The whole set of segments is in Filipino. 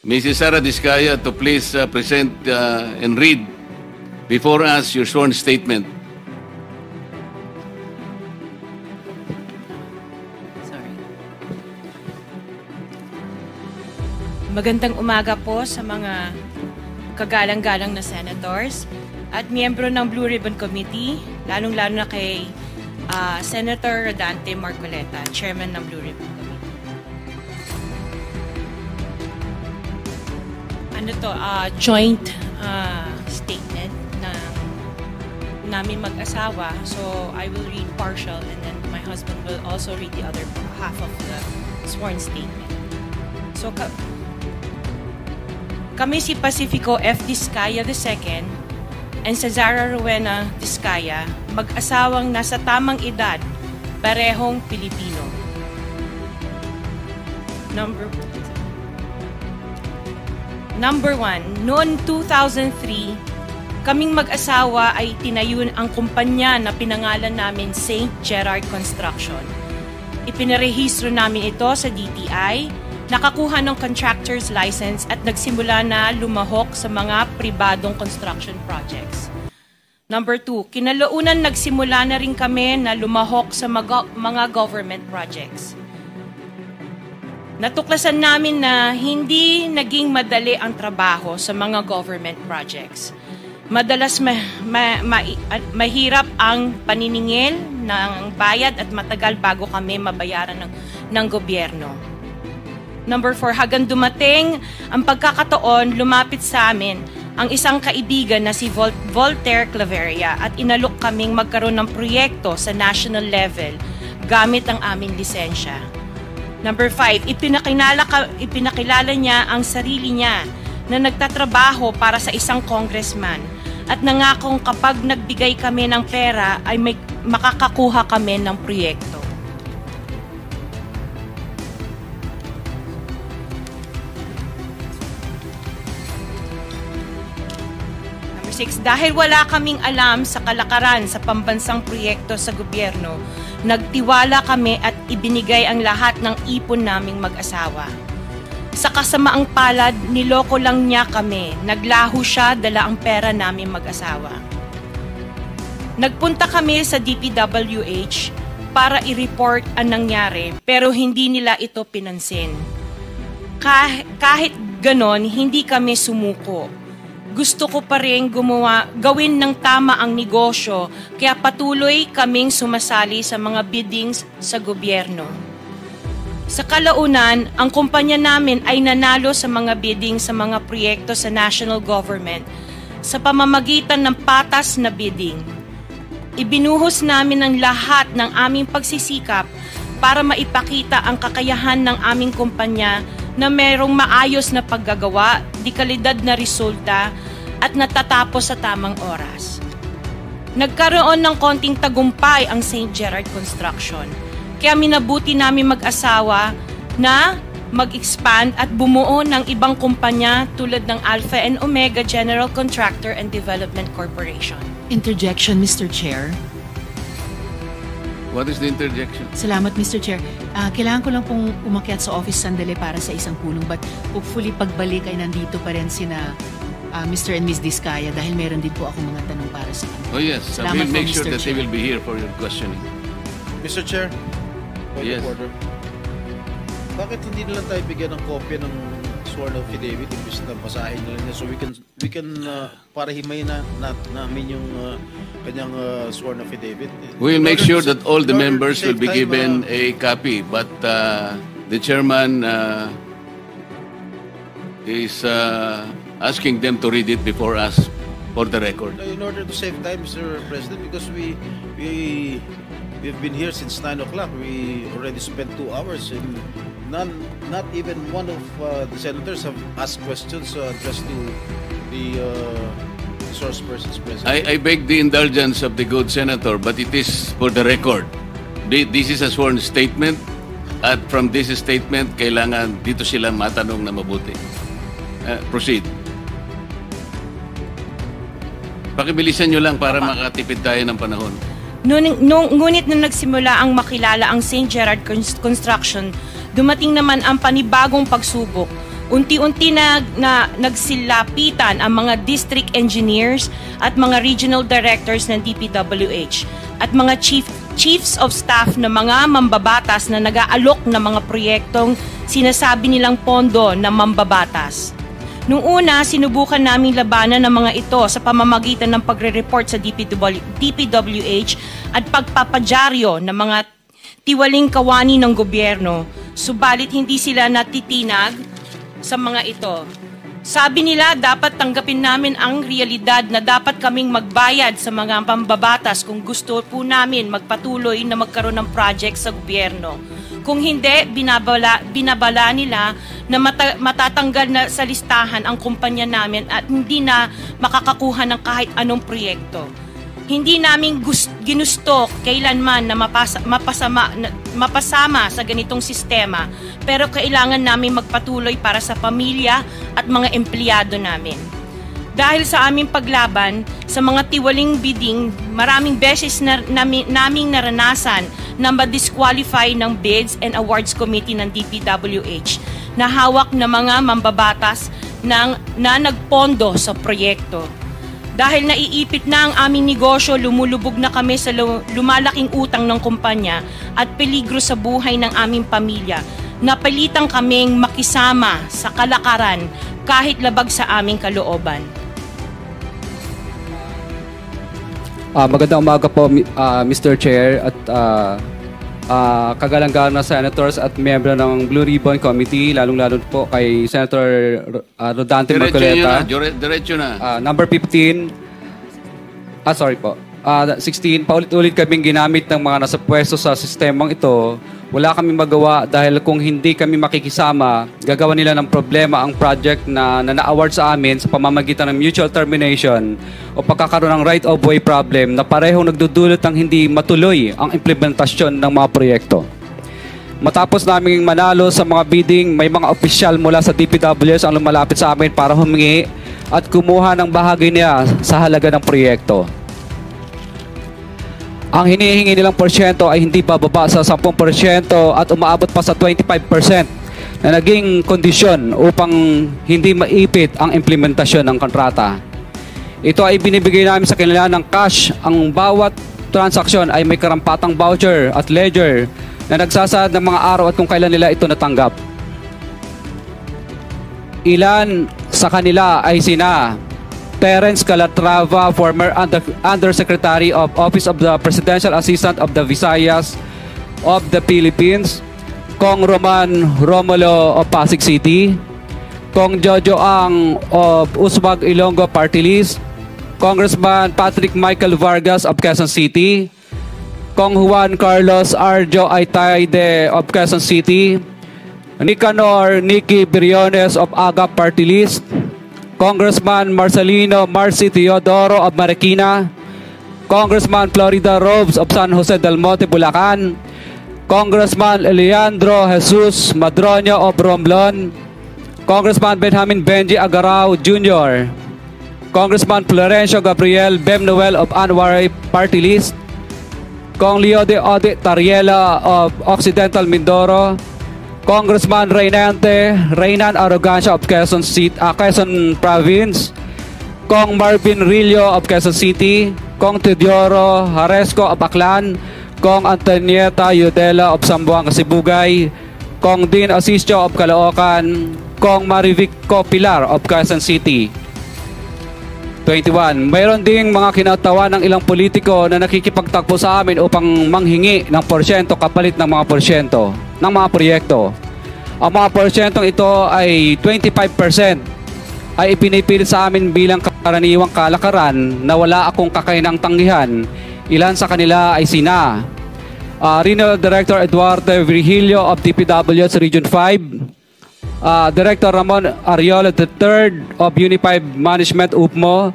Mrs. Sara Diskaya to please present and read before us your sworn statement. Sorry. Magandang umaga po sa mga kagalang-galang na senators at miyembro ng Blue Ribbon Committee, lalong-lalo na kay Senator Rodante Marcoleta, Chairman ng Blue Ribbon Committee. Joint statement namin mag-asawa. So I will read partial and then my husband will also read the other half of the sworn statement. So kami si Pacifico F. Diskaya II and Cesara Rowena Diskaya, mag-asawang nasa tamang edad, parehong Pilipino. Number 1, noong 2003, kaming mag-asawa ay tinayun ang kumpanya na pinangalan namin St. Gerard Construction. Ipinarehistro namin ito sa DTI, nakakuha ng contractor's license at nagsimula na lumahok sa mga pribadong construction projects. Number 2, kinalaunan nagsimula na rin kami na lumahok sa mga government projects. Natuklasan namin na hindi naging madali ang trabaho sa mga government projects. Madalas mahirap ang paniningil ng bayad at matagal bago kami mabayaran ng gobyerno. Number 4, hanggang dumating ang pagkakataon, lumapit sa amin ang isang kaibigan na si Voltaire Claveria at inalok kaming magkaroon ng proyekto sa national level gamit ang aming lisensya. Number 5, ipinakilala niya ang sarili niya na nagtatrabaho para sa isang congressman at nangakong kapag nagbigay kami ng pera ay makakakuha kami ng proyekto. Number 6, dahil wala kaming alam sa kalakaran sa pambansang proyekto sa gobyerno, nagtiwala kami at ibinigay ang lahat ng ipon naming mag-asawa. Sa kasamaang palad, niloko lang niya kami. Naglaho siya, dala ang pera naming mag-asawa. Nagpunta kami sa DPWH para i-report ang nangyari, pero hindi nila ito pinansin. Kahit ganon, hindi kami sumuko. Gusto ko pa rin gawin ng tama ang negosyo, kaya patuloy kaming sumasali sa mga biddings sa gobyerno. Sa kalaunan, ang kumpanya namin ay nanalo sa mga bidding sa mga proyekto sa national government sa pamamagitan ng patas na bidding. Ibinuhos namin ang lahat ng aming pagsisikap para maipakita ang kakayahan ng aming kumpanya na merong maayos na paggagawa, di kalidad na resulta at natatapos sa tamang oras. Nagkaroon ng konting tagumpay ang St. Gerard Construction, kaya minabuti namin mag-asawa na mag-expand at bumuo ng ibang kumpanya tulad ng Alpha and Omega General Contractor and Development Corporation. Interjection, Mr. Chair. What is the interjection? Salamat, Mr. Chair. Kailangan ko lang pong umakyat sa office sandali para sa isang pulong, but hopefully pagbalik ay nandito pa rin sina Mr. and Ms. Diskaya dahil meron din po ako mga tanong para sa kanila. Oh yes, Salamat we'll make po, sure Mr. that they will be here for your questioning. Mr. Chair, Yes. order. Bakit hindi na lang tayo bigyan ng kopya ng sworn affidavit imbis na basahin na lang niya so we can para himayin namin yung kanyang sworn affidavit. We will make sure that all the members will be given a copy, but the chairman is asking them to read it before us for the record. In order to save time, Mr. President, because we've been here since 9 o'clock. We already spent 2 hours and not even one of the senators have asked questions addressed to the source persons present. I beg the indulgence of the good senator, but it is for the record. This is a sworn statement, at from this statement, kailangan dito sila matanong na mabuti. Proceed. Pakibilisan nyo lang para makatipid tayo ng panahon. Ngunit nung nagsimula ang makilala ang St. Gerard Construction, dumating naman ang panibagong pagsubok Unti-unti nagsilapitan ang mga district engineers at mga regional directors ng DPWH at mga chiefs of staff na mga mambabatas na nag-aalok ng mga proyektong sinasabi nilang pondo na mambabatas. Noong una, sinubukan naming labanan ng mga ito sa pamamagitan ng pagre-report sa DPWH at pagpapadyaryo ng mga tiwaling kawani ng gobyerno, subalit hindi sila natitinag sa mga ito. Sabi nila dapat tanggapin namin ang realidad na dapat kaming magbayad sa mga pambabatas kung gusto po namin magpatuloy na magkaroon ng project sa gobyerno. Kung hindi, binabala nila na matatanggal na sa listahan ang kumpanya namin at hindi na makakakuha ng kahit anong proyekto. Hindi namin ginusto kailanman na mapasama sa ganitong sistema, pero kailangan namin magpatuloy para sa pamilya at mga empleyado namin. Dahil sa aming paglaban sa mga tiwaling bidding, maraming beses naming naranasan na ma-disqualify ng Bids and Awards Committee ng DPWH na hawak na mga mambabatas na nagpondo sa proyekto. Dahil naiipit na ang aming negosyo, lumulubog na kami sa lumalaking utang ng kumpanya at peligro sa buhay ng aming pamilya. Napilitan kaming makisama sa kalakaran kahit labag sa aming kalooban. Magandang umaga po, Mr. Chair at kagalang-galang na senators at miyembro ng Blue Ribbon Committee, lalong-lalo po kay Senator Rodante Marcoleta. Diretso na. Number 15, 16, paulit-ulit kaming ginamit ng mga nasa pwesto sa sistemang ito. Wala kami magawa dahil kung hindi kami makikisama, gagawa nila ng problema ang project na na-award sa amin sa pamamagitan ng mutual termination o pagkakaroon ng right-of-way problem na parehong nagdudulot ng hindi matuloy ang implementasyon ng mga proyekto. Matapos naming manalo sa mga bidding, may mga opisyal mula sa DPWH ang lumalapit sa amin para humingi at kumuha ng bahagi niya sa halaga ng proyekto. Ang hinihingi nilang porsyento ay hindi bababa sa 10% at umaabot pa sa 25% na naging kondisyon upang hindi maipit ang implementasyon ng kontrata. Ito ay binibigay namin sa kanila ng cash. Ang bawat transaksyon ay may karampatang voucher at ledger na nagsasaad ng mga araw at kung kailan nila ito natanggap. Ilan sa kanila ay sina Terence Calatrava, former Undersecretary of Office of the Presidential Assistant of the Visayas of the Philippines, Kong Roman Romulo of Pasig City, Kong Jojo Ang of Uswag Ilonggo Party List, Congressman Patrick Michael Vargas of Quezon City, Kong Juan Carlos Arjo Aitayde of Quezon City, Nicanor Nicky Briones of Agap Party List, Congressman Marcelino Marcy Teodoro of Marikina, Congressman Florida Robes of San Jose del Monte, Bulacan, Congressman Leandro Jesus Madroño of Romblon, Congressman Benjamin Benji Agarao Jr., Congressman Florencio Gabriel Bemnoel of Anwaray Party List, Kong Leo de Ode Tariela of Occidental Mindoro, Congressman Reynan Arrogancia of Quezon Province, Kong Marvin Rillo of Quezon City, Kong Teodoro Haresco of Aklan, Kong Antonieta Yudela of Zamboanga, Sibugay, Kong Dean Asisio of Caloocan, Kong Marivico Pilar of Quezon City. 21. Mayroon ding mga kinatawa ng ilang politiko na nakikipagtakbo sa amin upang manghingi ng porsyento kapalit ng mga porsyento ng mga proyekto. Ang mga porsyentong ito ay 25% ay ipinipilit sa amin bilang karaniwang kalakaran na wala akong kakainang tanggihan. Ilan sa kanila ay sina Regional Director Eduardo Virgilio of DPWH Region 5, Director Ramon Ariola III of Unified Management UPMO,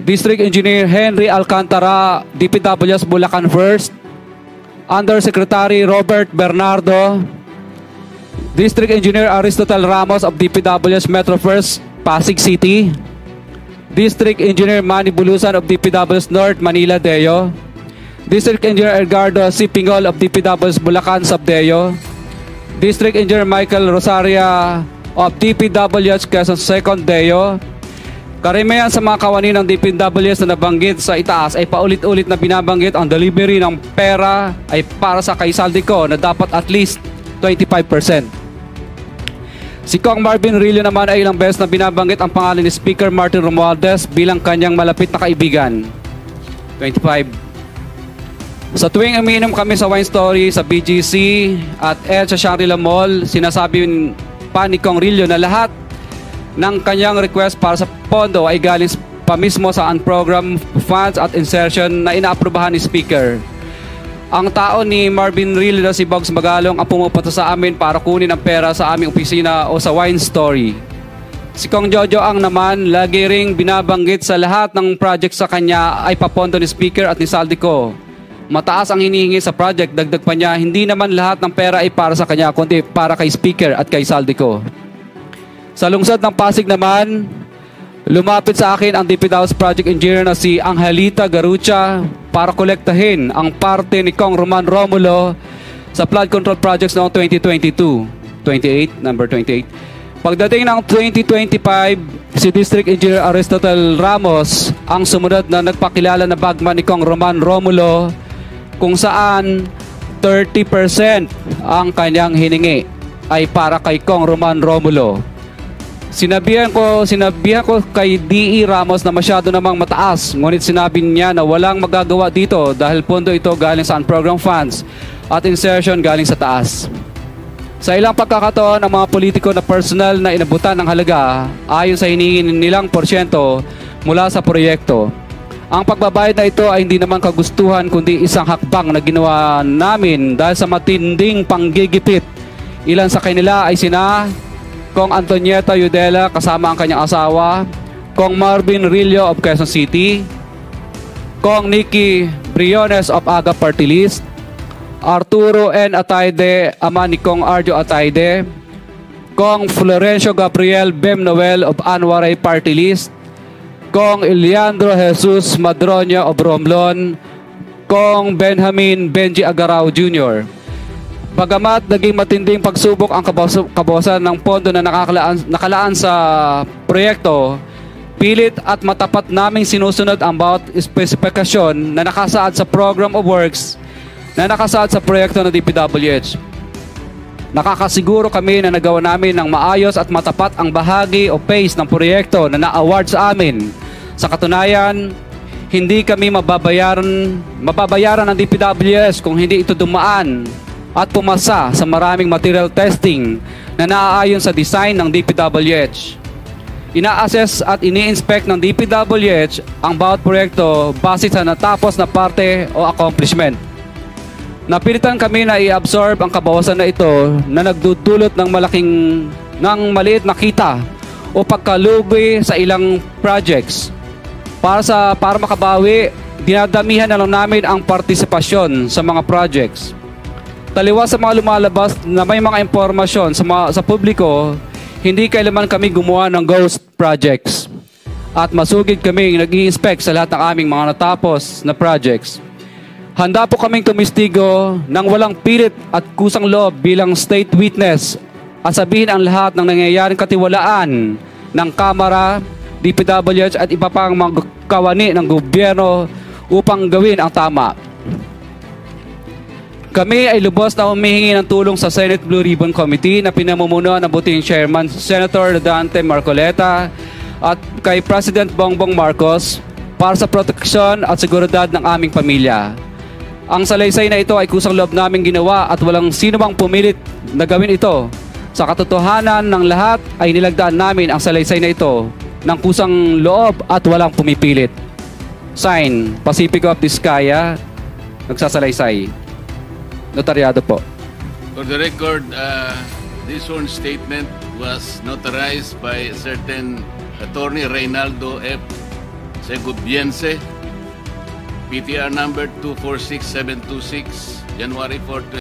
District Engineer Henry Alcantara, DPWH Bulacan First, Undersecretary Robert Bernardo, District Engineer Aristotle Ramos of DPWH Metro First, Pasig City, District Engineer Manny Bulusan of DPWH North, Manila Deo, District Engineer Edgardo C. Pingol of DPWH Bulacan Subdeo, District Engineer Michael Rosaria of DPWH Quezon 2nd DEO. Karamihan sa mga kawani ng DPWH na nabanggit sa itaas ay paulit-ulit na binabanggit ang delivery ng pera ay para sa kay Saldico na dapat at least 25%. Si Kong Marvin Rillo naman ay ilang beses na binabanggit ang pangalan ni Speaker Martin Romualdez bilang kanyang malapit na kaibigan. 25. Sa tuwing umiinom kami sa Wine Story, sa BGC at sa Shangri-La Mall, sinasabi pa ni Kong Rillo na lahat ng kanyang request para sa pondo ay galing pa mismo sa unprogrammed funds at insertion na inaaprubahan ni Speaker. Ang tao ni Marvin Rillo na si Bogs Magalong ang pumupunta sa amin para kunin ang pera sa aming opisina o sa Wine Story. Si Kong Jojo ang naman lagi ring binabanggit sa lahat ng project sa kanya ay papondo ni Speaker at ni Saldico. Mataas ang hinihingi sa project, dagdag pa niya, hindi naman lahat ng pera ay para sa kanya kundi para kay Speaker at kay Saldico. Sa lungsod ng Pasig naman, lumapit sa akin ang DPWH project engineer na si Angelita Garucha para kolektahin ang parte ni Kong Roman Romulo sa flood control projects noong 2022. 28. Pagdating ng 2025, si District Engineer Aristotle Ramos ang sumunod na nagpakilala na bagman ni Kong Roman Romulo kung saan 30% ang kanyang hiningi ay para kay Kong Roman Romulo. Sinabihan ko kay D.E. Ramos na masyado namang mataas, ngunit sinabi niya na walang magagawa dito dahil pondo ito galing sa unprogrammed funds at insertion galing sa taas. Sa ilang pagkakataon, ang mga politiko na personal na inabutan ng halaga ayon sa hiningin nilang porsyento mula sa proyekto. Ang pagbabayad na ito ay hindi naman kagustuhan kundi isang hakbang na ginawa namin dahil sa matinding panggigipit. Ilan sa kanila ay sina Kong Antonieta Yudela kasama ang kanyang asawa, Kong Marvin Rillo of Quezon City, Kong Nikki Briones of Aga Party List, Arturo N. Ataide, ama ni Kong Arjo Ataide, Kong Florencio Gabriel Bem Noel of Anwaray Party List, Kong Eliandro Jesus Madroña of Romblon, Kong Benjamin Benji Agarao Jr. Bagamat naging matinding pagsubok ang kabawasan ng pondo na nakalaan sa proyekto, pilit at matapat naming sinusunod ang bawat espesipikasyon na nakasaad sa Program of Works na nakasaad sa proyekto ng DPWH. Nakakasiguro kami na nagawa namin ng maayos at matapat ang bahagi o phase ng proyekto na na-award sa amin. Sa katunayan, hindi kami mababayaran ng DPWH kung hindi ito dumaan at pumasa sa maraming material testing na naaayon sa design ng DPWH. Ina-assess at ini-inspect ng DPWH ang bawat proyekto base sa natapos na parte o accomplishment. Napilitan kami na i-absorb ang kabawasan na ito na nagdudulot ng maliit na kita o pagkalugi sa ilang projects. Para makabawi, dinadamihan na lang namin ang partisipasyon sa mga projects. Taliwas sa mga lumalabas na may mga impormasyon sa publiko, hindi kailanman kami gumawa ng ghost projects. At masugid kami nag-i-inspect sa lahat ng aming mga natapos na projects. Handa po kaming tumistigo ng walang pilit at kusang loob bilang state witness at sabihin ang lahat ng nangyayaring katiwalaan ng Kamara, DPWH at iba pang mga kawani ng gobyerno upang gawin ang tama. Kami ay lubos na humihingi ng tulong sa Senate Blue Ribbon Committee na pinamumunuan ng buting Chairman Senator Dante Marcoleta at kay President Bongbong Marcos para sa proteksyon at seguridad ng aming pamilya. Ang salaysay na ito ay kusang loob naming ginawa at walang sino mang pumilit na gawin ito. Sa katotohanan ng lahat ay nilagdaan namin ang salaysay na ito ng kusang loob at walang pumipilit. Sign, Pacifico of Vizcaya, nagsasalaysay. Notaryado po. For the record, this sworn statement was notarized by a certain Attorney Reynaldo F. Segubiense, PTR number 246726, January 4,